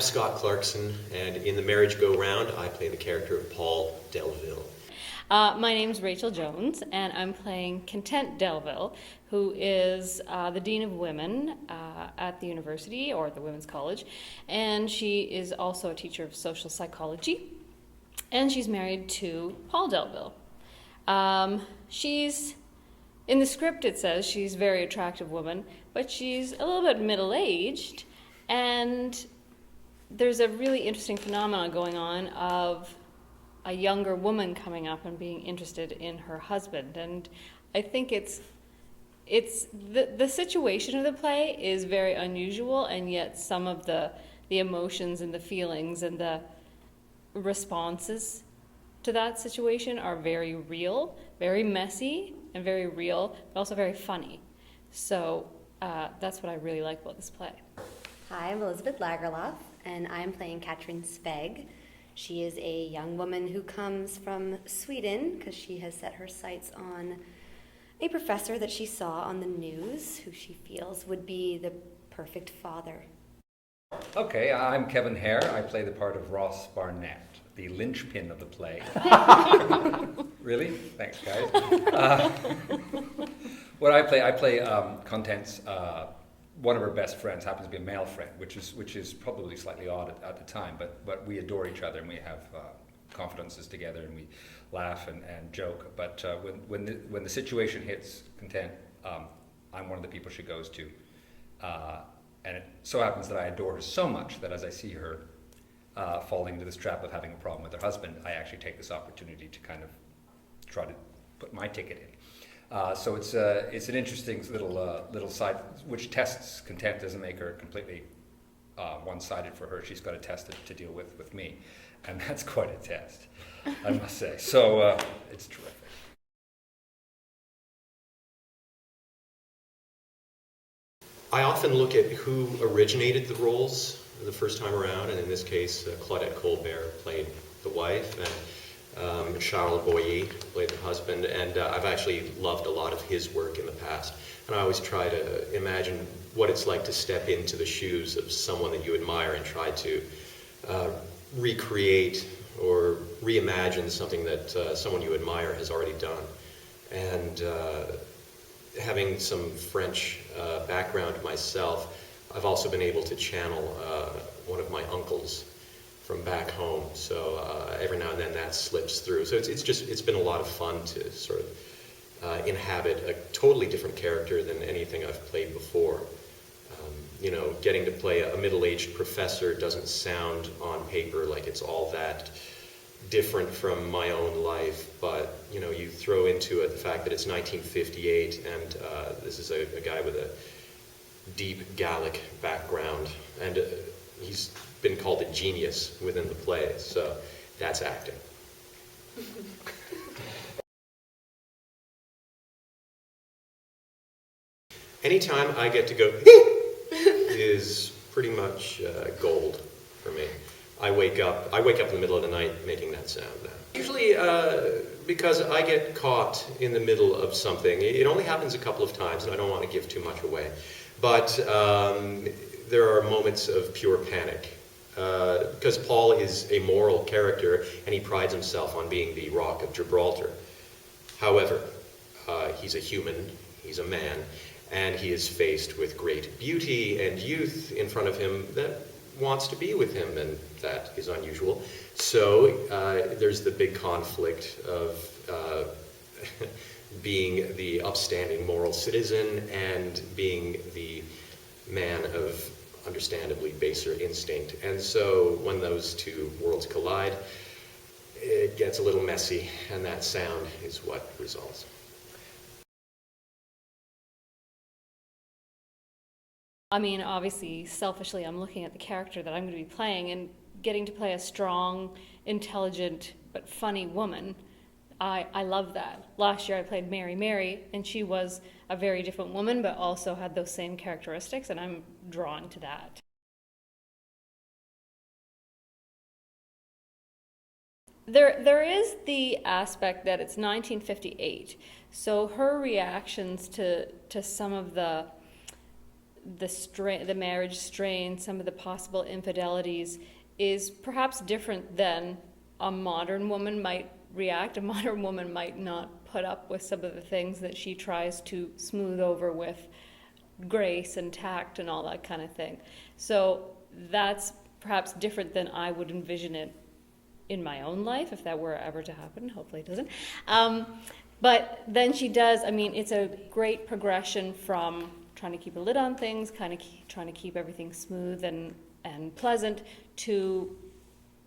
I'm Scott Clarkson, and in The Marriage Go Round, I play the character of Paul Delville. My name's Rachel Jones, and I'm playing Content Delville, who is the Dean of Women at the university, or the Women's College, and she is also a teacher of social psychology, and she's married to Paul Delville. In the script it says she's a very attractive woman, but she's a little bit middle-aged, and there's a really interesting phenomenon going on of a younger woman coming up and being interested in her husband. And I think it's the situation of the play is very unusual, and yet some of the emotions and the feelings and the responses to that situation are very real, very messy and very real, but also very funny. So that's what I really like about this play. Hi, I'm Elizabeth Lagerlof, and I'm playing Katrin Sveg. She is a young woman who comes from Sweden because she has set her sights on a professor that she saw on the news who she feels would be the perfect father. Okay, I'm Kevin Hare. I play the part of Ross Barnett, the linchpin of the play. Really? Thanks, guys. What I play Content's one of her best friends, happens to be a male friend, which is probably slightly odd at the time, but we adore each other and we have confidences together and we laugh and joke. But when the situation hits Content, I'm one of the people she goes to, and it so happens that I adore her so much that as I see her falling into this trap of having a problem with her husband, I actually take this opportunity to kind of try to put my ticket in. So it's an interesting little side, which tests Content, doesn't make her completely one-sided for her. She's got a test to deal with me, and that's quite a test, I must say. So it's terrific. I often look at who originated the roles the first time around, and in this case, Claudette Colbert played the wife, and Charles Boyer played the husband, and I've actually loved a lot of his work in the past. And I always try to imagine what it's like to step into the shoes of someone that you admire and try to recreate or reimagine something that someone you admire has already done. And having some French background myself, I've also been able to channel one of my uncles from back home, so every now and then that slips through. So it's been a lot of fun to sort of inhabit a totally different character than anything I've played before. Getting to play a middle-aged professor doesn't sound on paper like it's all that different from my own life, but you throw into it the fact that it's 1958 and this is a guy with a deep Gallic background, and he's been called a genius within the play, so that's acting. Anytime I get to go is pretty much gold for me. I wake up in the middle of the night making that sound now. Usually because I get caught in the middle of something. It only happens a couple of times, and I don't want to give too much away. But there are moments of pure panic. Because Paul is a moral character, and he prides himself on being the Rock of Gibraltar. However, he's a human, he's a man, and he is faced with great beauty and youth in front of him that wants to be with him, and that is unusual. So there's the big conflict of being the upstanding moral citizen and being the man of understandably baser instinct. And so when those two worlds collide, it gets a little messy, and that sound is what results. I mean, obviously, selfishly, I'm looking at the character that I'm going to be playing, and getting to play a strong, intelligent, but funny woman. I love that. Last year I played Mary, and she was a very different woman, but also had those same characteristics, and I'm drawn to that. There is the aspect that it's 1958, so her reactions to some of the marriage strain, some of the possible infidelities is perhaps different than a modern woman might react. A modern woman might not put up with some of the things that she tries to smooth over with grace and tact and all that kind of thing. So that's perhaps different than I would envision it in my own life, if that were ever to happen. Hopefully it doesn't. But then she does, I mean, it's a great progression from trying to keep a lid on things, kind of trying to keep everything smooth and pleasant, to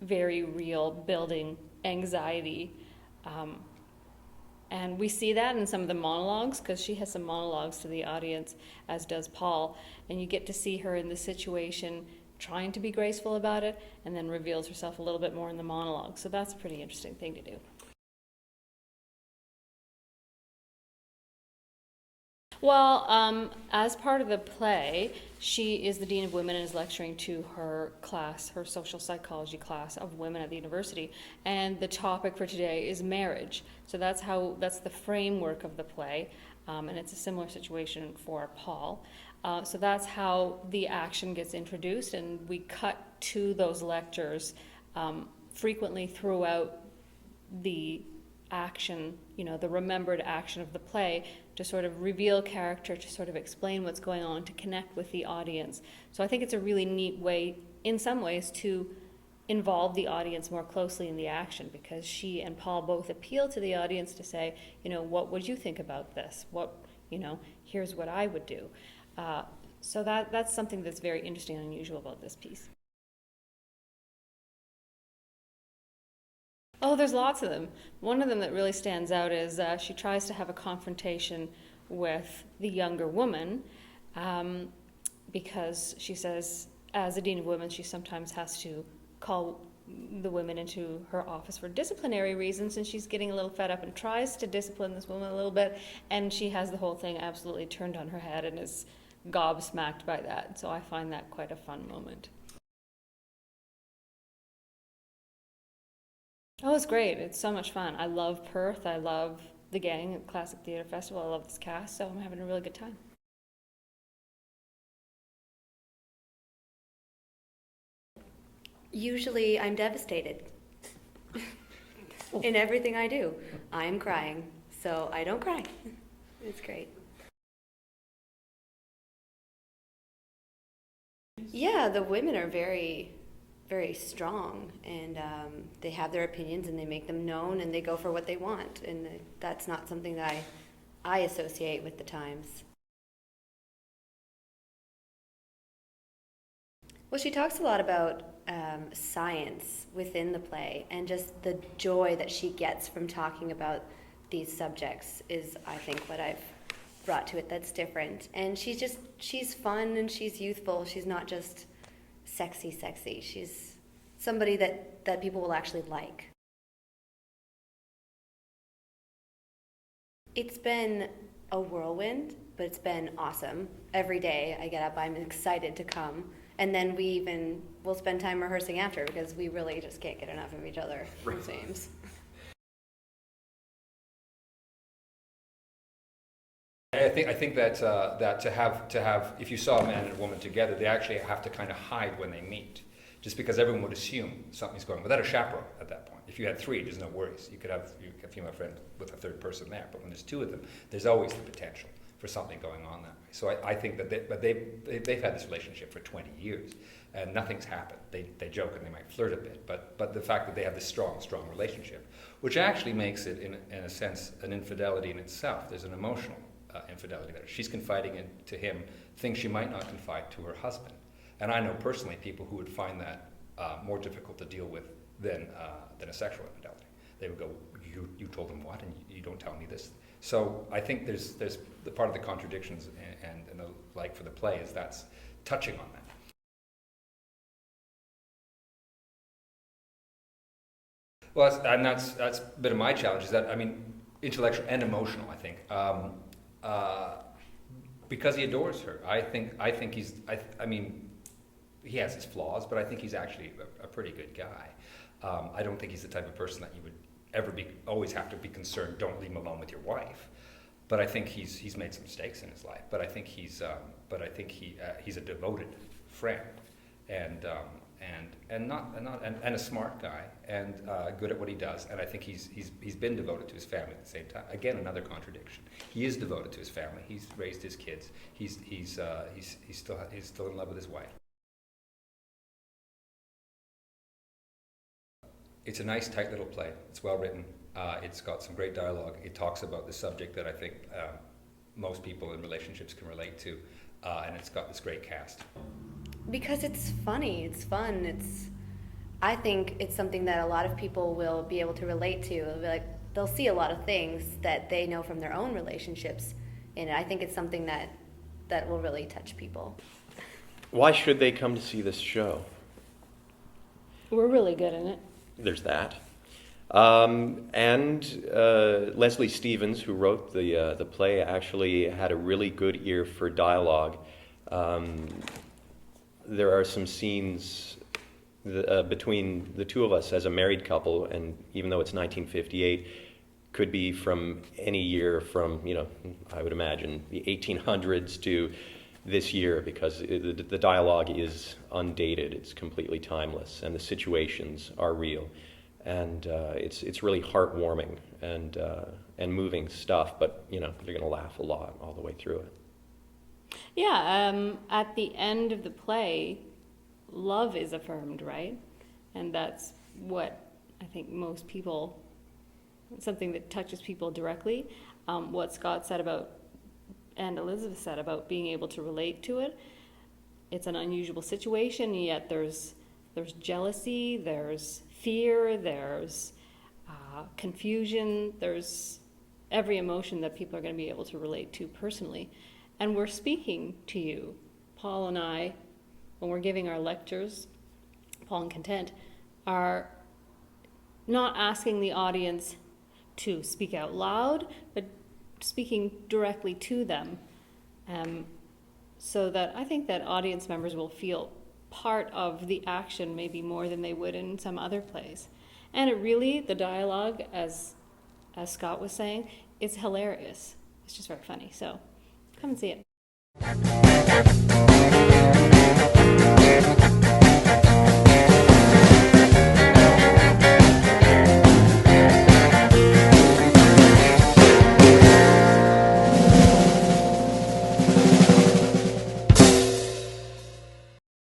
very real building anxiety. And we see that in some of the monologues, because she has some monologues to the audience, as does Paul. And you get to see her in the situation trying to be graceful about it, and then reveals herself a little bit more in the monologue. So that's a pretty interesting thing to do. Well, as part of the play, she is the Dean of Women and is lecturing to her class, her social psychology class of women at the university. And the topic for today is marriage. So that's the framework of the play. And it's a similar situation for Paul. So that's how the action gets introduced, and we cut to those lectures frequently throughout the action, the remembered action of the play, to sort of reveal character, to sort of explain what's going on, to connect with the audience. So I think it's a really neat way, in some ways, to involve the audience more closely in the action, because she and Paul both appeal to the audience to say, what would you think about this? Here's what I would do. So that's something that's very interesting and unusual about this piece. Oh, there's lots of them. One of them that really stands out is she tries to have a confrontation with the younger woman, because she says, as a Dean of Women, she sometimes has to call the women into her office for disciplinary reasons, and she's getting a little fed up and tries to discipline this woman a little bit, and she has the whole thing absolutely turned on her head and is gobsmacked by that. So I find that quite a fun moment. Oh, it's great. It's so much fun. I love Perth. I love the gang at Classic Theatre Festival. I love this cast, so I'm having a really good time. Usually I'm devastated in everything I do. I'm crying, so I don't cry. It's great. Yeah, the women are very, very strong, and they have their opinions, and they make them known, and they go for what they want, and that's not something that I associate with the times. Well, she talks a lot about science within the play, and just the joy that she gets from talking about these subjects is, I think, what I've brought to it that's different. And she's fun and she's youthful. She's not just sexy. She's somebody that people will actually like. It's been a whirlwind, but it's been awesome. Every day I get up, I'm excited to come. And then we'll spend time rehearsing after, because we really just can't get enough of each other, it seems. I think that to have if you saw a man and a woman together, they actually have to kind of hide when they meet, just because everyone would assume something's going on without a chaperone at that point. If you had three, there's no worries. You could have a female friend with a third person there, but when there's two of them, there's always the potential for something going on that way. So I think that they've had this relationship for 20 years, and nothing's happened. They joke and they might flirt a bit, but the fact that they have this strong relationship, which actually makes it in a sense an infidelity in itself. There's an emotional infidelity there. She's confiding to him things she might not confide to her husband. And I know personally people who would find that more difficult to deal with than a sexual infidelity. They would go, you told him what, and you don't tell me this. So I think there's the part of the contradictions and the like for the play is that's touching on that. Well, that's a bit of my challenge. Is that, I mean, intellectual and emotional. I think because he adores her. I think he's. I mean, he has his flaws, but I think he's actually a pretty good guy. I don't think he's the type of person that you would ever always have to be concerned. Don't leave him alone with your wife. but I think he's made some mistakes in his life. But I think he's a devoted friend, and a smart guy, and good at what he does. And I think he's been devoted to his family at the same time. Again, another contradiction. He is devoted to his family. He's raised his kids. He's still in love with his wife. It's a nice, tight little play. It's well written. It's got some great dialogue. It talks about the subject that I think most people in relationships can relate to, and it's got this great cast. Because it's funny, it's fun, I think it's something that a lot of people will be able to relate to. It'll be like, they'll see a lot of things that they know from their own relationships in it. I think it's something that will really touch people. Why should they come to see this show? We're really good in it. There's that. And Leslie Stevens, who wrote the play, actually had a really good ear for dialogue. There are some scenes between the two of us as a married couple, and even though it's 1958, could be from any year from, I would imagine, the 1800s to this year, because the dialogue is undated, it's completely timeless, and the situations are real. And it's really heartwarming and moving stuff, but you're going to laugh a lot all the way through it. Yeah, at the end of the play, love is affirmed, right? And that's what I think most people, something that touches people directly. What Scott said about, and Elizabeth said about being able to relate to it. It's an unusual situation, yet there's jealousy, there's fear, there's confusion, there's every emotion that people are going to be able to relate to personally. And we're speaking to you. Paul and I, when we're giving our lectures, Paul and Content, are not asking the audience to speak out loud, but speaking directly to them. So that I think that audience members will feel part of the action maybe more than they would in some other plays. And it really, the dialogue, as Scott was saying, it's hilarious. It's just very funny. So come and see it.